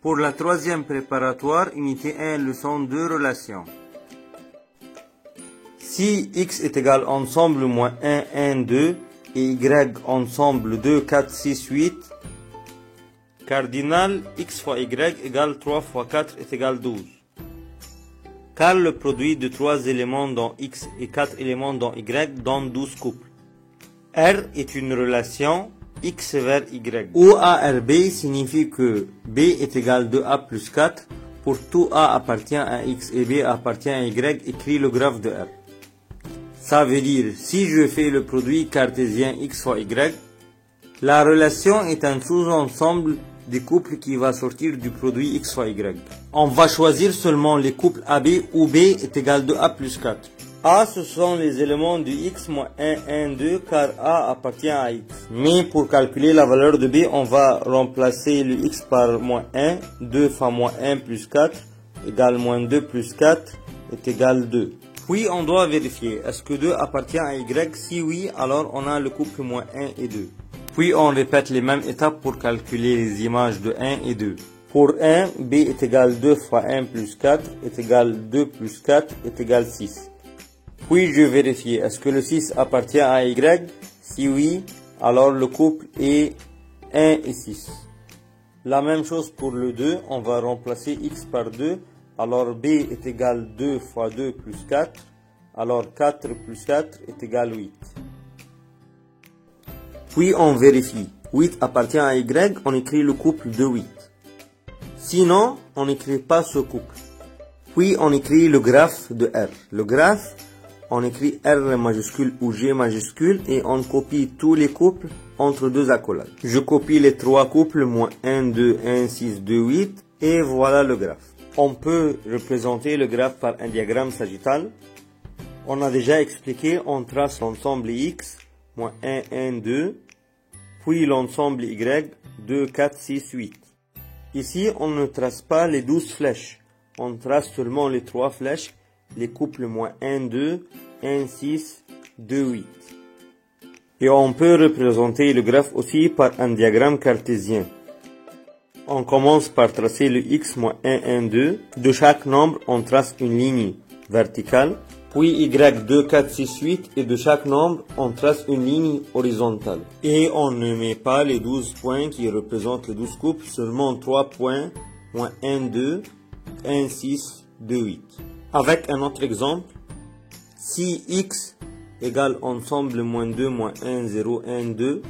Pour la troisième préparatoire, unité 1, leçon 2, relations. Si x est égal ensemble moins 1, 1, 2 et y ensemble 2, 4, 6, 8, cardinal x fois y égale 3 fois 4 est égal 12. Car le produit de 3 éléments dans x et 4 éléments dans y donne 12 couples. R est une relation x vers y. OARB signifie que B est égal 2A plus 4 pour tout A appartient à x et B appartient à y, écrit le graphe de R. Ça veut dire, si je fais le produit cartésien x fois y, la relation est un sous-ensemble des couples qui va sortir du produit x fois y. On va choisir seulement les couples AB où B est égal 2A plus 4. A, ce sont les éléments du x moins 1, 1, 2, car A appartient à x. Mais pour calculer la valeur de B, on va remplacer le x par moins 1, 2 fois moins 1 plus 4, égale moins 2 plus 4, est égal 2. Puis on doit vérifier, est-ce que 2 appartient à y? Si oui, alors on a le couple moins 1 et 2. Puis on répète les mêmes étapes pour calculer les images de 1 et 2. Pour 1, B est égal 2 fois 1 plus 4 est égal 2 plus 4 est égal 6. Puis je vérifie, est-ce que le 6 appartient à y? Si oui, alors le couple est 1 et 6. La même chose pour le 2, on va remplacer x par 2. Alors B est égal 2 fois 2 plus 4. Alors 4 plus 4 est égal 8. Puis on vérifie. 8 appartient à y, on écrit le couple de 8. Sinon, on n'écrit pas ce couple. Puis on écrit le graphe de R. Le graphe, on écrit R majuscule ou G majuscule et on copie tous les couples entre deux accolades. Je copie les trois couples, moins 1, 2, 1, 6, 2, 8 et voilà le graphe. On peut représenter le graphe par un diagramme sagittal. On a déjà expliqué, on trace l'ensemble x, moins 1, 1, 2, puis l'ensemble y, 2, 4, 6, 8. Ici, on ne trace pas les 12 flèches. On trace seulement les 3 flèches, les couples moins 1, 2, 1, 6, 2, 8. Et on peut représenter le graphe aussi par un diagramme cartésien. On commence par tracer le x moins 1, 1, 2. De chaque nombre, on trace une ligne verticale. Puis y, 2, 4, 6, 8. Et de chaque nombre, on trace une ligne horizontale. Et on ne met pas les 12 points qui représentent les 12 couples, seulement 3 points, moins 1, 2, 1, 6, 2, 8. Avec un autre exemple, si x égale ensemble moins 2, moins 1, 0, 1, 2,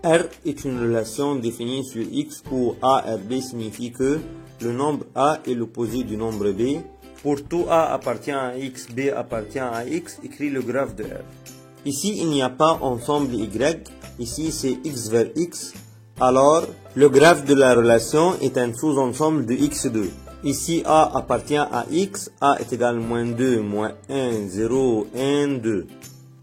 R est une relation définie sur x où ARB signifie que le nombre A est l'opposé du nombre B. Pour tout A appartient à x, B appartient à x, écrit le graphe de R. Ici, il n'y a pas ensemble y, ici c'est x vers x, alors le graphe de la relation est un sous-ensemble de x2. Ici A appartient à x, A est égal moins 2, moins 1, 0, 1, 2.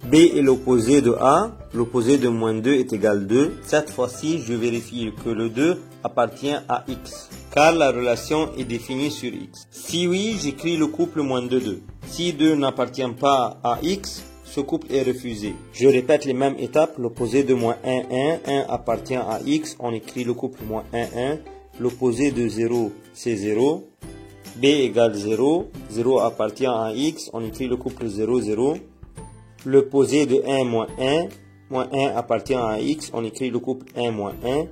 B est l'opposé de A, l'opposé de moins 2 est égal 2. Cette fois-ci, je vérifie que le 2 appartient à x, car la relation est définie sur x. Si oui, j'écris le couple moins 2, 2. Si 2 n'appartient pas à x, ce couple est refusé. Je répète les mêmes étapes, l'opposé de moins 1, 1, 1 appartient à x, on écrit le couple moins 1, 1. L'opposé de 0, c'est 0. B égale 0, 0 appartient à x, on écrit le couple 0, 0. L'opposé de 1 moins 1 appartient à x, on écrit le couple 1 moins 1.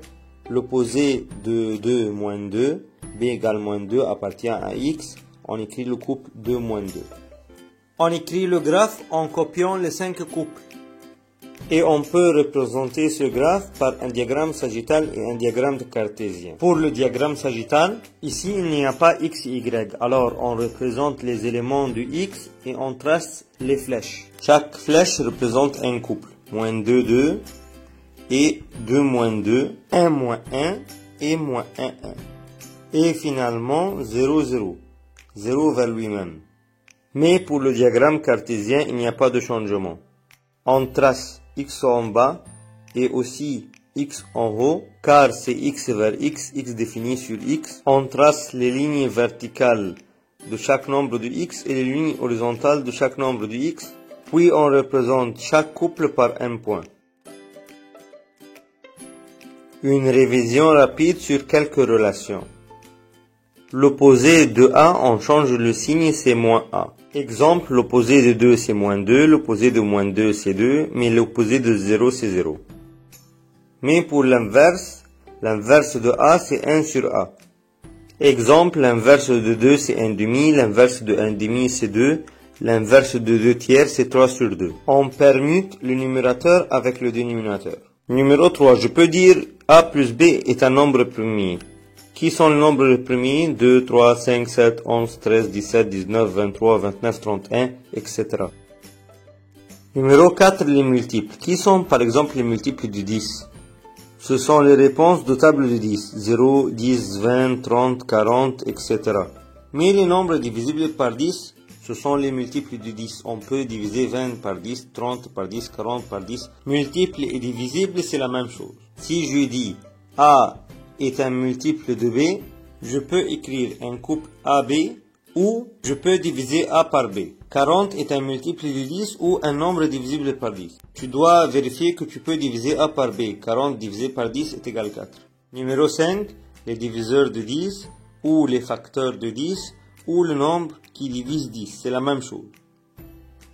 L'opposé de 2 moins 2, b égale moins 2 appartient à x, on écrit le couple 2 moins 2. On écrit le graphe en copiant les 5 couples. Et on peut représenter ce graphe par un diagramme sagittal et un diagramme cartésien. Pour le diagramme sagittal, ici il n'y a pas x et y. Alors on représente les éléments du x et on trace les flèches. Chaque flèche représente un couple. Moins 2, 2 et 2 moins 2, 1 moins 1 et moins 1, 1. Et finalement 0, 0. 0 vers lui-même. Mais pour le diagramme cartésien, il n'y a pas de changement. On trace x en bas et aussi x en haut, car c'est x vers x, x défini sur x. On trace les lignes verticales de chaque nombre de x et les lignes horizontales de chaque nombre de x. Puis on représente chaque couple par un point. Une révision rapide sur quelques relations. L'opposé de A, on change le signe, c'est moins A. Exemple, l'opposé de 2, c'est moins 2, l'opposé de moins 2, c'est 2, mais l'opposé de 0, c'est 0. Mais pour l'inverse de A, c'est 1 sur A. Exemple, l'inverse de 2, c'est 1 demi, l'inverse de 1 demi, c'est 2, l'inverse de 2 tiers, c'est 3 sur 2. On permute le numérateur avec le dénominateur. Numéro 3, je peux dire A plus B est un nombre premier. Qui sont les nombres premiers? 2, 3, 5, 7, 11, 13, 17, 19, 23, 29, 31, etc. Numéro 4, les multiples. Qui sont par exemple les multiples de 10? Ce sont les réponses de table de 10. 0, 10, 20, 30, 40, etc. Mais les nombres divisibles par 10, ce sont les multiples de 10. On peut diviser 20 par 10, 30 par 10, 40 par 10. Multiples et divisibles, c'est la même chose. Si je dis A est un multiple de B, je peux écrire un couple AB ou je peux diviser A par B. 40 est un multiple de 10 ou un nombre divisible par 10. Tu dois vérifier que tu peux diviser A par B. 40 divisé par 10 est égal à 4. Numéro 5, les diviseurs de 10 ou les facteurs de 10 ou le nombre qui divise 10. C'est la même chose.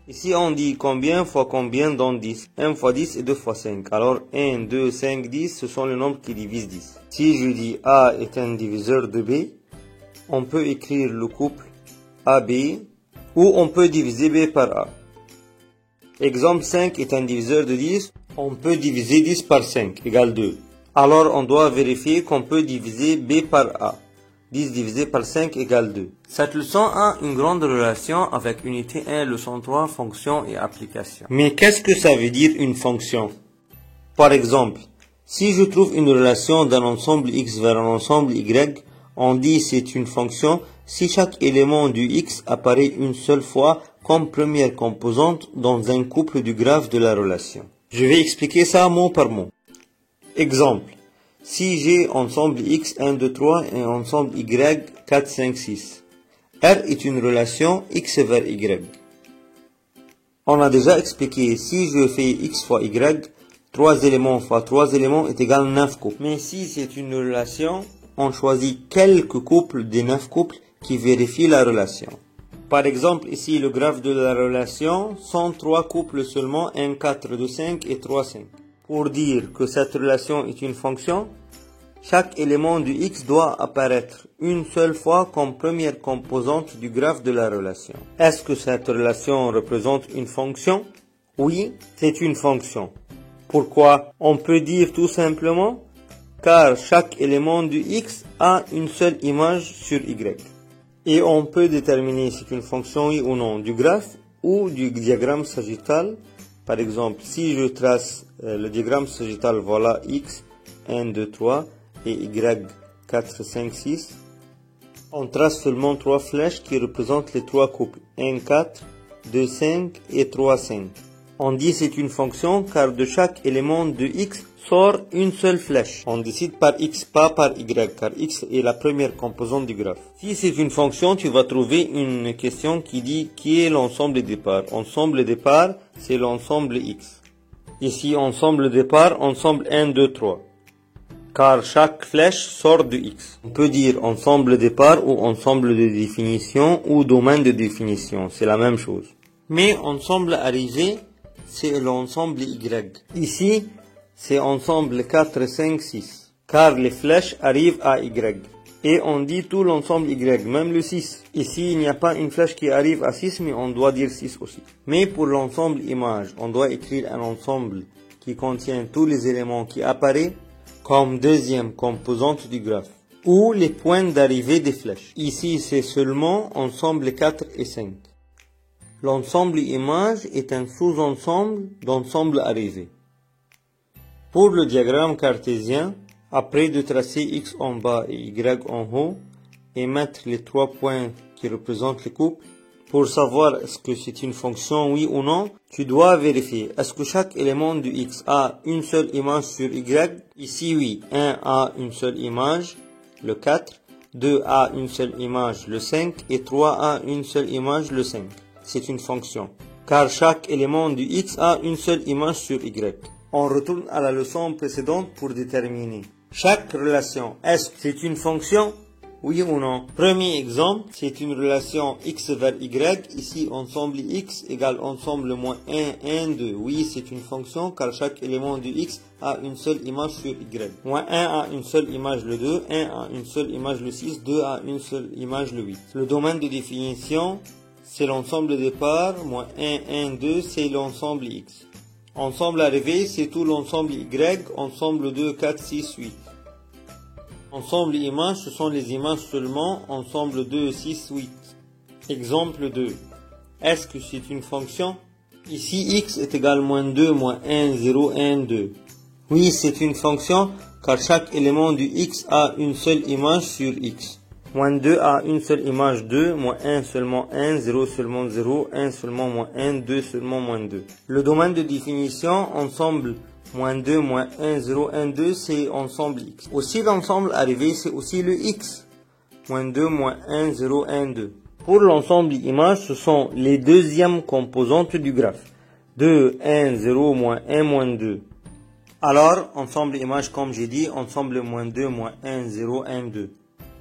Ici, on dit combien fois combien donne 10. 1 fois 10 et 2 fois 5. Alors, 1, 2, 5, 10, ce sont les nombres qui divisent 10. Si je dis A est un diviseur de B, on peut écrire le couple AB ou on peut diviser B par A. Exemple, 5 est un diviseur de 10. On peut diviser 10 par 5 égale 2. Alors, on doit vérifier qu'on peut diviser B par A. 10 divisé par 5 égale 2. Cette leçon a une grande relation avec unité 1, leçon 3, fonction et application. Mais qu'est-ce que ça veut dire une fonction? Par exemple, si je trouve une relation d'un ensemble X vers un ensemble Y, on dit c'est une fonction si chaque élément du X apparaît une seule fois comme première composante dans un couple du graphe de la relation. Je vais expliquer ça mot par mot. Exemple. Si j'ai ensemble X 1, 2, 3 et ensemble Y 4, 5, 6. R est une relation X vers Y. On a déjà expliqué, si je fais X fois Y, 3 éléments fois 3 éléments est égal à 9 couples. Mais si c'est une relation, on choisit quelques couples des 9 couples qui vérifient la relation. Par exemple, ici, le graphe de la relation sont 3 couples seulement, 1, 4, 2, 5 et 3, 5. Pour dire que cette relation est une fonction, chaque élément du X doit apparaître une seule fois comme première composante du graphe de la relation. Est-ce que cette relation représente une fonction? Oui, c'est une fonction. Pourquoi? On peut dire tout simplement car chaque élément du X a une seule image sur Y. Et on peut déterminer si c'est une fonction oui ou non du graphe ou du diagramme sagittal. Par exemple, si je trace le diagramme sagittal, voilà X, 1, 2, 3 et Y, 4, 5, 6. On trace seulement 3 flèches qui représentent les 3 couples, 1, 4, 2, 5 et 3, 5. On dit c'est une fonction car de chaque élément de X sort une seule flèche. On décide par X, pas par Y, car X est la première composante du graphe. Si c'est une fonction, tu vas trouver une question qui dit qui est l'ensemble des départs. Ensemble départ, c'est l'ensemble X. Ici, ensemble départ, ensemble 1, 2, 3. Car chaque flèche sort de X. On peut dire ensemble départ ou ensemble de définition ou domaine de définition. C'est la même chose. Mais ensemble arrivé, c'est l'ensemble Y. Ici, c'est ensemble 4, 5, 6. Car les flèches arrivent à Y. Et on dit tout l'ensemble Y, même le 6. Ici, il n'y a pas une flèche qui arrive à 6, mais on doit dire 6 aussi. Mais pour l'ensemble image, on doit écrire un ensemble qui contient tous les éléments qui apparaissent comme deuxième composante du graphe. Ou les points d'arrivée des flèches. Ici, c'est seulement ensemble 4 et 5. L'ensemble image est un sous-ensemble d'ensemble arrivé. Pour le diagramme cartésien, après de tracer X en bas et Y en haut, et mettre les 3 points qui représentent les couples, pour savoir est-ce que c'est une fonction oui ou non, tu dois vérifier est-ce que chaque élément de X a une seule image sur Y. Ici oui, 1 a une seule image, le 4, 2 a une seule image, le 5, et 3 a une seule image, le 5. C'est une fonction, car chaque élément du X a une seule image sur Y. On retourne à la leçon précédente pour déterminer. Chaque relation, est-ce que c'est une fonction? Oui ou non? Premier exemple, c'est une relation x vers y. Ici, ensemble x égale ensemble moins 1, 1, 2. Oui, c'est une fonction car chaque élément du x a une seule image sur y. Moins 1 a une seule image le 2, 1 a une seule image le 6, 2 a une seule image le 8. Le domaine de définition, c'est l'ensemble des parts. Moins 1, 1, 2, c'est l'ensemble x. Ensemble arrivé, c'est tout l'ensemble y. Ensemble 2, 4, 6, 8. Ensemble images, ce sont les images seulement. Ensemble 2, 6, 8. Exemple 2. Est-ce que c'est une fonction? Ici, x est égal à moins 2, moins 1, 0, 1, 2. Oui, c'est une fonction, car chaque élément du x a une seule image sur x. Moins 2 a une seule image 2, moins 1 seulement 1, 0 seulement 0, 1 seulement moins 1, 2 seulement moins 2. Le domaine de définition, ensemble moins 2, moins 1, 0, 1, 2, c'est ensemble x. Aussi l'ensemble arrivé, c'est aussi le x. Moins 2, moins 1, 0, 1, 2. Pour l'ensemble image, ce sont les deuxièmes composantes du graphe. 2, 1, 0, moins 1, moins 2. Alors, ensemble image, comme j'ai dit, ensemble moins 2, moins 1, 0, 1, 2.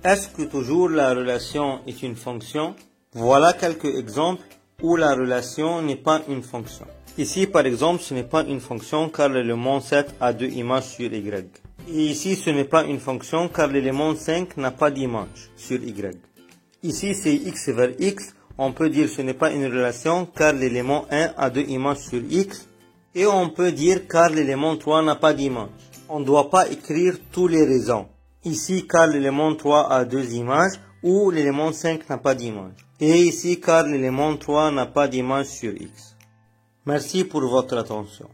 Est-ce que toujours la relation est une fonction? Voilà quelques exemples où la relation n'est pas une fonction. Ici, par exemple, ce n'est pas une fonction car l'élément 7 a deux images sur y. Et ici, ce n'est pas une fonction car l'élément 5 n'a pas d'image sur y. Ici, c'est x vers x. On peut dire que ce n'est pas une relation car l'élément 1 a deux images sur x. Et on peut dire car l'élément 3 n'a pas d'image. On ne doit pas écrire tous les raisons. Ici, car l'élément 3 a deux images ou l'élément 5 n'a pas d'image. Et ici, car l'élément 3 n'a pas d'image sur x. Merci pour votre attention.